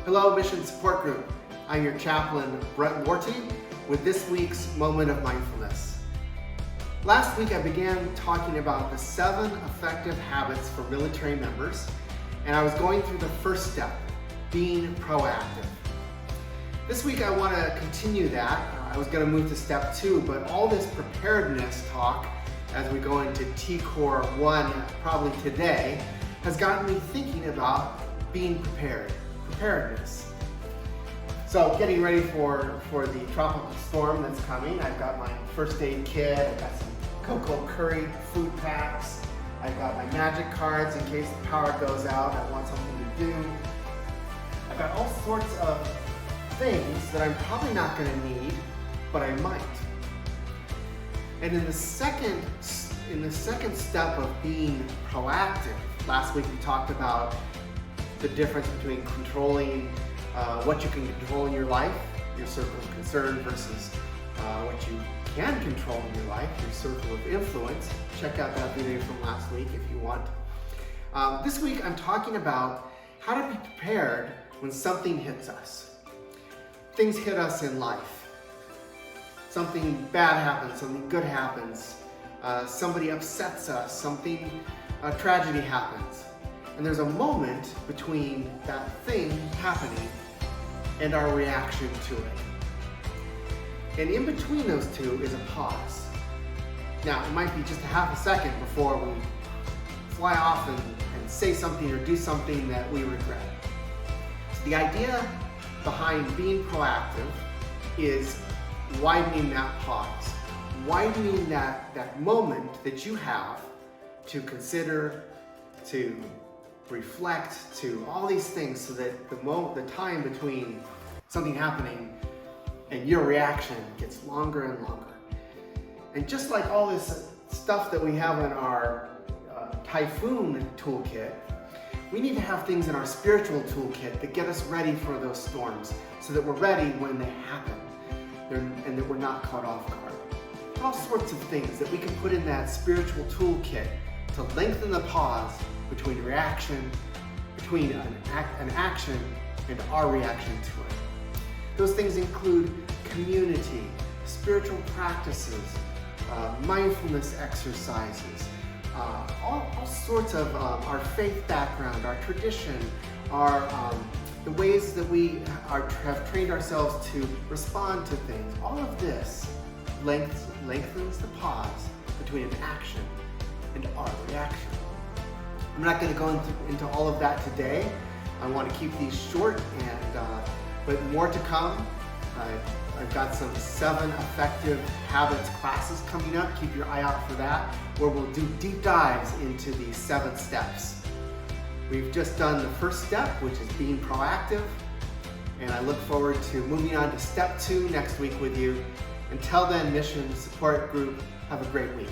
Hello, Mission Support Group. I'm your chaplain, Brett Morty, with this week's Moment of Mindfulness. Last week I began talking about the 7 effective habits for military members, and I was going through the first step, being proactive. This week I want to continue that. I was going to move to step 2, but all this preparedness talk as we go into T-Core 1 probably today has gotten me thinking about being prepared, preparedness. So getting ready for the tropical storm that's coming. I've got my first aid kit, I've got some cocoa curry food packs, I've got my magic cards in case the power goes out, I want something to do. I've got all sorts of things that I'm probably not going to need, but I might. And in the second step of being proactive, last week we talked about the difference between controlling what you can control in your life, your circle of concern, versus what you can control in your life, your circle of influence. Check out that video from last week if you want. This week I'm talking about how to be prepared when something hits us. Things hit us in life. Something bad happens, something good happens, somebody upsets us, a tragedy happens. And there's a moment between that thing happening and our reaction to it. And in between those two is a pause. Now, it might be just a half a second before we fly off and say something or do something that we regret. So the idea behind being proactive is widening that pause, widening that moment that you have to consider, to reflect, to all these things, so that the time between something happening and your reaction gets longer and longer. And just like all this stuff that we have in our typhoon toolkit, we need to have things in our spiritual toolkit that get us ready for those storms, so that we're ready when they happen and that we're not caught off guard. All sorts of things that we can put in that spiritual toolkit to lengthen the pause between reaction, between an action and our reaction to it. Those things include community, spiritual practices, mindfulness exercises, all sorts of our faith background, our tradition, the ways that we have trained ourselves to respond to things. All of this lengthens the pause between an action and our reaction. I'm not going to go into all of that today. I want to keep these short, but more to come. I've got some 7 effective habits classes coming up. Keep your eye out for that, where we'll do deep dives into these 7 steps. We've just done the first step, which is being proactive, and I look forward to moving on to step 2 next week with you. Until then, Mission Support Group, have a great week.